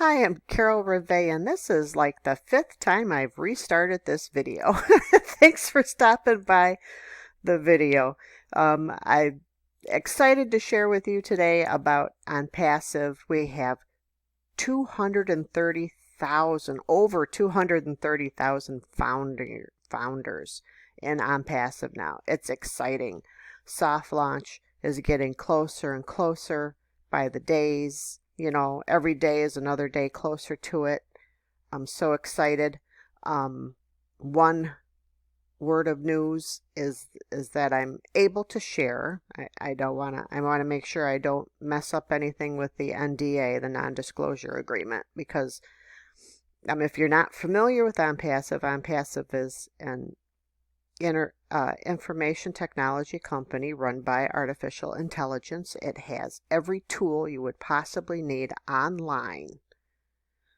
Hi, I'm Carol Rivet, and this is like the fifth time I've restarted this video. Thanks for stopping by the video. I'm excited to share with you today about OnPassive. We have 230,000, over 230,000 founders in OnPassive now. It's exciting. Soft launch is getting closer and closer by the days. Every day is another day closer to it. I'm so excited. One word of news is that I'm able to share. I don't want to. I want to make sure I don't mess up anything with the NDA, the non-disclosure agreement, because if you're not familiar with OnPassive, OnPassive is an information technology company run by artificial intelligence. It has every tool you would possibly need online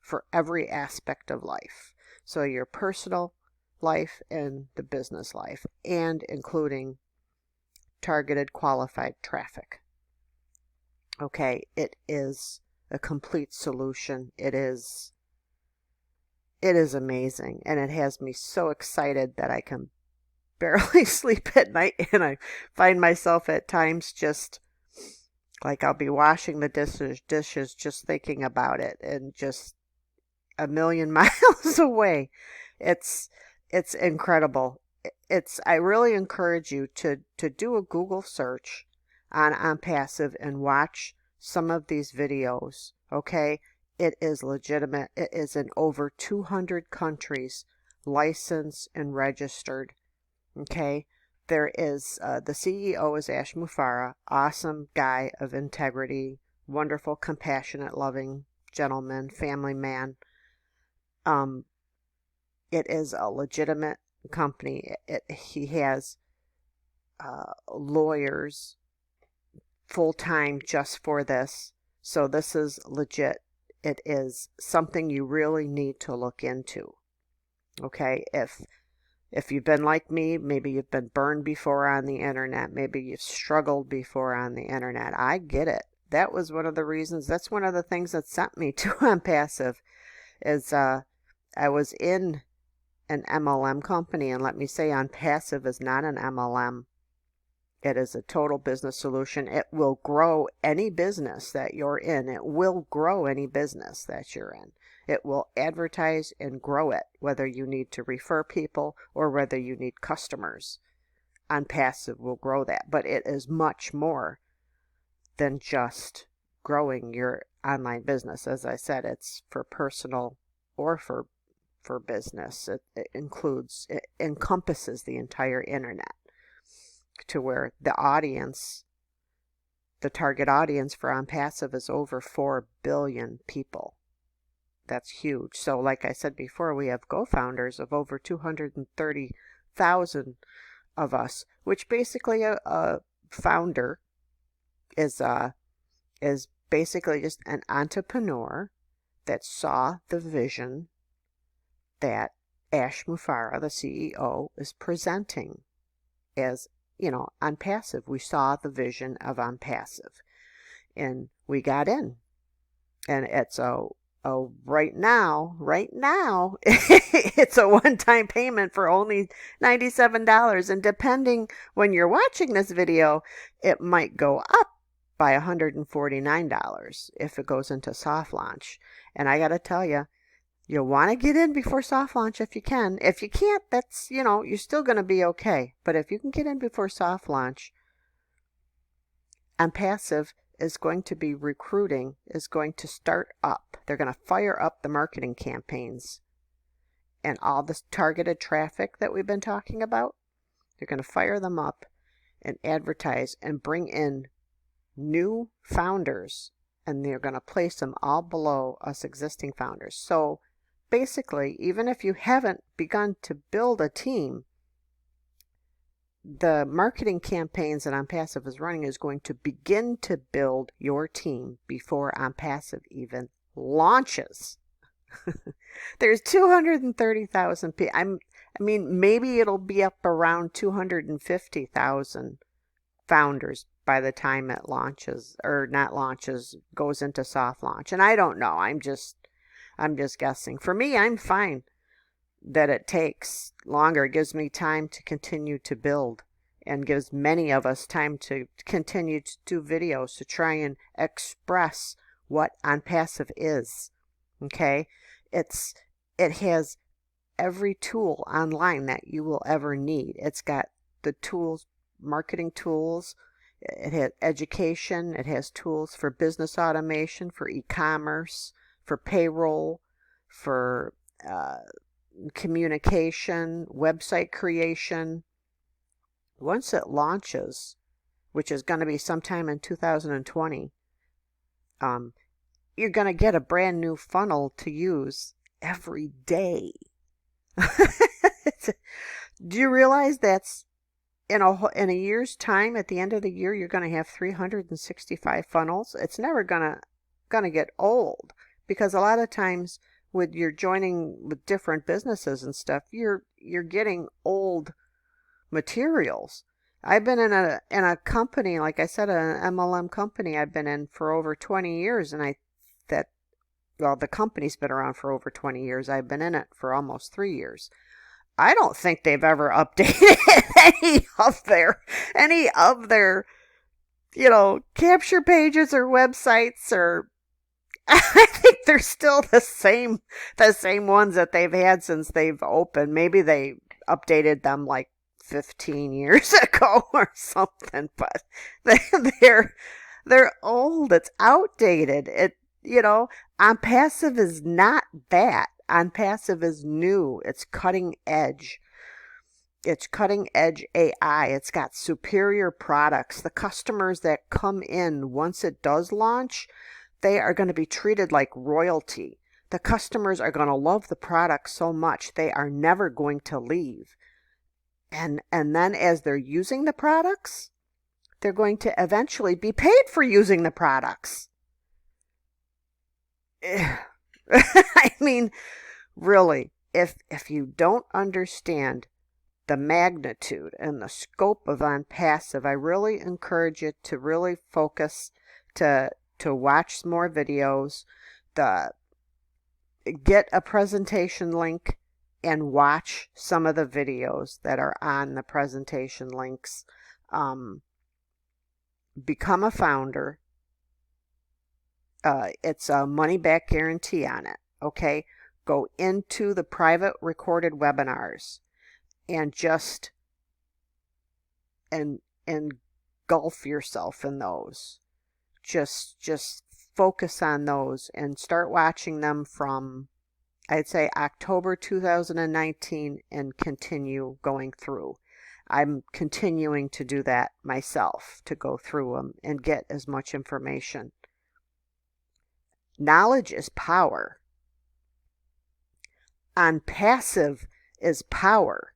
for every aspect of life. So your personal life and the business life, and including targeted qualified traffic. Okay, it is a complete solution. It is amazing, and it has me so excited that I can barely sleep at night, and I find myself at times just like I'll be washing the dishes just thinking about it, and just a million miles away. It's incredible. I really encourage you to do a Google search on OnPassive and watch some of these videos. Okay, it is legitimate. It is in over 200 countries, licensed and registered. Okay, there is the CEO is Mufareh, awesome guy of integrity, wonderful, compassionate, loving gentleman, family man. It is a legitimate company. He has lawyers full time just for this, so this is legit. It is something you really need to look into. Okay, if you've been like me, maybe you've been burned before on the internet, maybe you've struggled before on the internet. I get it. That was one of the reasons. That's one of the things that sent me to OnPassive. Is I was in an MLM company, and let me say, OnPassive is not an MLM. It is a total business solution. It will grow any business that you're in. It will grow any business that you're in. It will advertise and grow it, whether you need to refer people or whether you need customers. OnPassive will grow that, but it is much more than just growing your online business. As I said, it's for personal or for business. It encompasses the entire internet, to where the target audience for OnPassive is over 4 billion people. That's huge. So like I said before, we have Gofounders of over 230,000 of us, which basically a founder is basically just an entrepreneur that saw the vision that Mufareh, the CEO, is presenting as, OnPassive. We saw the vision of OnPassive, and we got in. And it's right now, it's a one-time payment for only $97. And depending when you're watching this video, it might go up by $149 if it goes into soft launch. And I got to tell you, you'll want to get in before soft launch if you can. If you can't, that's, you're still going to be okay. But if you can get in before soft launch, OnPassive is going to be recruiting, is going to start up. They're going to fire up the marketing campaigns and all this targeted traffic that we've been talking about. They're going to fire them up and advertise and bring in new founders, and they're going to place them all below us existing founders. So basically, even if you haven't begun to build a team, the marketing campaigns that OnPassive is running is going to begin to build your team before OnPassive even launches. There's 230,000 people. I mean, maybe it'll be up around 250,000 founders by the time it launches, or not launches, goes into soft launch. And I don't know. I'm just I'm just guessing. For me, I'm fine that it takes longer. It gives me time to continue to build and gives many of us time to continue to do videos to try and express what OnPassive is. Okay? It has every tool online that you will ever need. It's got the tools, marketing tools, it has education, it has tools for business automation, for e-commerce, for payroll, for communication, website creation. Once it launches, which is going to be sometime in 2020, you're going to get a brand new funnel to use every day. Do you realize that's in a year's time? At the end of the year, you're going to have 365 funnels. It's never going to get old, because a lot of times with you're joining with different businesses and stuff, you're getting old materials. I've been in a company, like I said, an MLM company I've been in for over 20 years, and the company's been around for over 20 years. I've been in it for almost 3 years. I don't think they've ever updated any of their capture pages or websites, or I think they're still the same ones that they've had since they've opened. Maybe they updated them like 15 years ago or something, but they're old. It's outdated. OnPassive is not that. OnPassive is new. It's cutting edge. It's cutting edge AI. It's got superior products. The customers that come in once it does launch, they are going to be treated like royalty. The customers are going to love the product so much they are never going to leave. And then as they're using the products, they're going to eventually be paid for using the products. I mean, really, if you don't understand the magnitude and the scope of OnPassive, I really encourage you to really focus, to watch more videos, get a presentation link and watch some of the videos that are on the presentation links. Become a founder. It's a money back guarantee on it. Okay, go into the private recorded webinars and just engulf yourself in those. Just focus on those and start watching them from, I'd say, October 2019 and continue going through. I'm continuing to do that myself, to go through them and get as much information. Knowledge is power. OnPassive is power.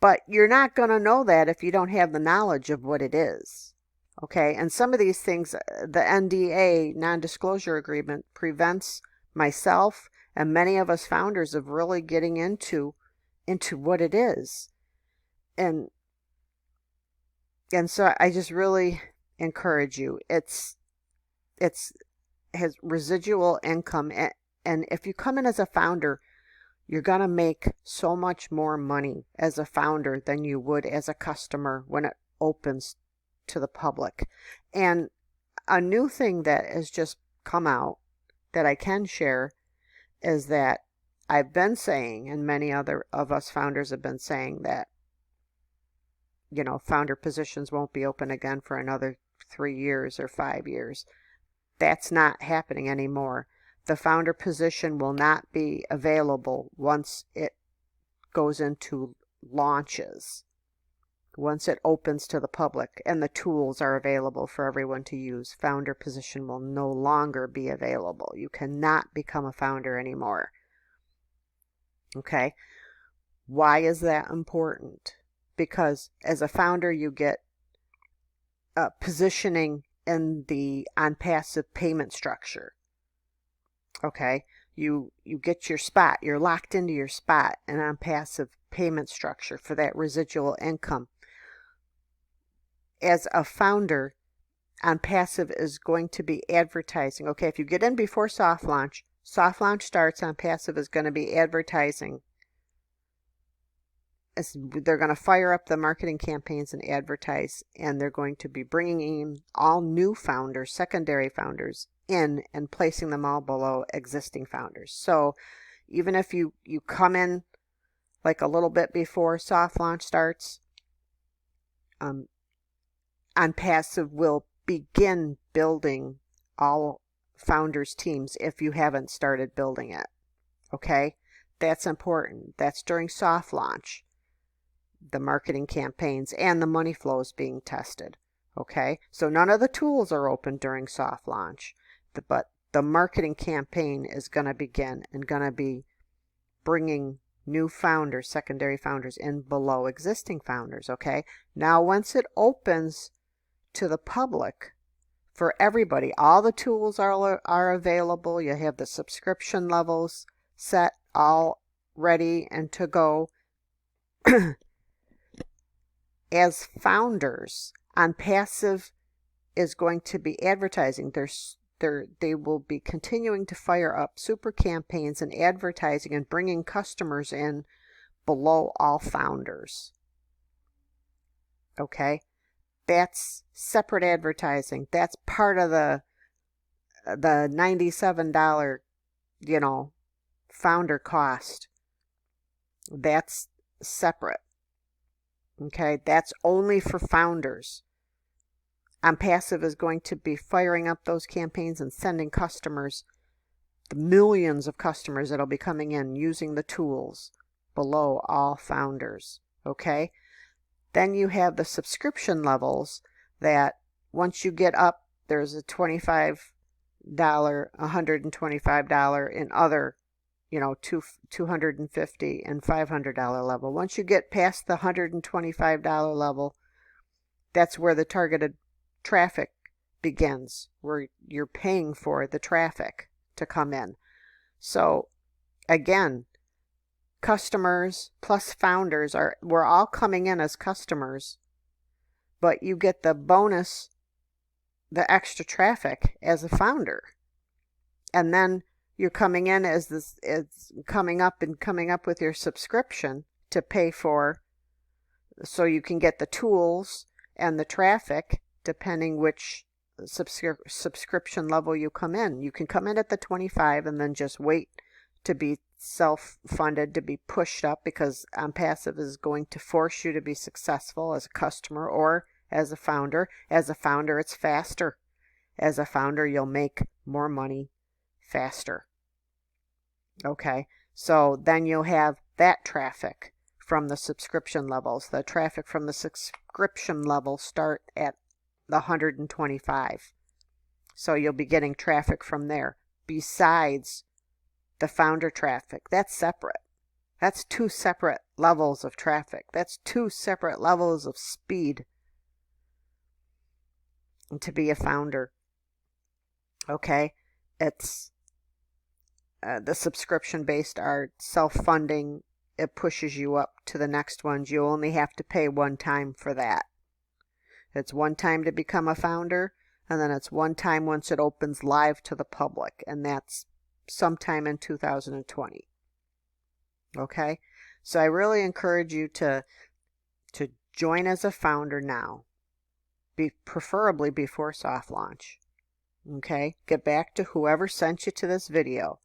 But you're not going to know that if you don't have the knowledge of what it is. Okay? And some of these things, the NDA, non-disclosure agreement, prevents myself and many of us founders of really getting into what it is. And so I just really encourage you. It has residual income, and if you come in as a founder, you're going to make so much more money as a founder than you would as a customer when it opens to the public. And a new thing that has just come out that I can share is that I've been saying, and many other of us founders have been saying, that founder positions won't be open again for another 3 years or 5 years. That's not happening anymore. The founder position will not be available once it goes into launches, once it opens to the public and the tools are available for everyone to use. Founder position will no longer be available. You cannot become a founder anymore. Okay? Why is that important? Because as a founder, you get positioning in the OnPassive payment structure. Okay, you get your spot. You're locked into your spot in OnPassive payment structure for that residual income. As a founder, OnPassive is going to be advertising. Okay, if you get in before soft launch, soft launch starts, OnPassive is going to be advertising. They're going to fire up the marketing campaigns and advertise, and they're going to be bringing in all new founders, secondary founders in, and placing them all below existing founders. So even if you come in like a little bit before soft launch starts, OnPassive will begin building all founders teams if you haven't started building it. Okay, that's important. That's during soft launch, the marketing campaigns and the money flows being tested. Okay, so none of the tools are open during soft launch, but the marketing campaign is going to begin and going to be bringing new founders, secondary founders in below existing founders. Okay, now once it opens to the public for everybody, all the tools are available. You have the subscription levels set, all ready and to go. As founders, OnPassive is going to be advertising. They will be continuing to fire up super campaigns and advertising and bringing customers in below all founders. Okay, that's separate advertising. That's part of the $97, founder cost. That's separate. Okay, that's only for founders. OnPassive is going to be firing up those campaigns and sending customers, the millions of customers that'll be coming in using the tools below all founders. Okay, then you have the subscription levels that once you get up, there's a $25, $125 in other, $250 and $500 level. Once you get past the $125 level, that's where the targeted traffic begins, where you're paying for the traffic to come in. So again, customers plus founders we're all coming in as customers, but you get the bonus, the extra traffic as a founder. And then you're coming in as coming up with your subscription to pay for, so you can get the tools and the traffic depending which subscription level you come in. You can come in at the 25 and then just wait to be self-funded, to be pushed up, because OnPassive is going to force you to be successful as a customer or as a founder. As a founder, it's faster. As a founder, you'll make more money faster. Okay, so then you'll have that traffic from the subscription levels. The traffic from the subscription level start at the 125. So you'll be getting traffic from there besides the founder traffic. That's separate. That's two separate levels of traffic. That's two separate levels of speed to be a founder. Okay, it's the subscription based are self-funding. It pushes you up to the next ones. You only have to pay one time for that. It's one time to become a founder, and then it's one time once it opens live to the public, and that's sometime in 2020. Okay, so I really encourage you to join as a founder now, preferably before soft launch. Okay, get back to whoever sent you to this video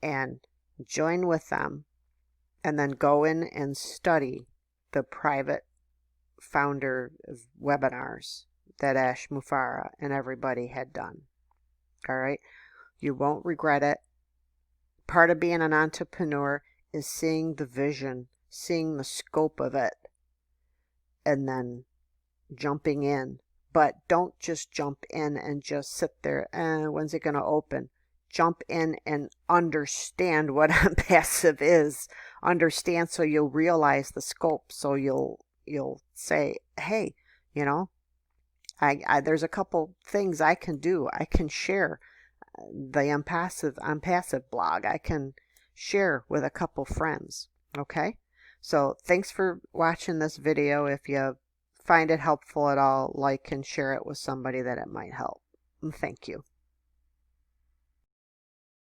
and join with them, and then go in and study the private founder webinars that Mufareh and everybody had done. All right, you won't regret it. Part of being an entrepreneur is seeing the vision, seeing the scope of it, and then jumping in. But don't just jump in and just sit there, when's it going to open? Jump in and understand what OnPassive is. Understand, so you'll realize the scope. So you'll say, hey, there's a couple things I can do. I can share the OnPassive blog. I can share with a couple friends. Okay, so thanks for watching this video. If you find it helpful at all, like and share it with somebody that it might help. Thank you.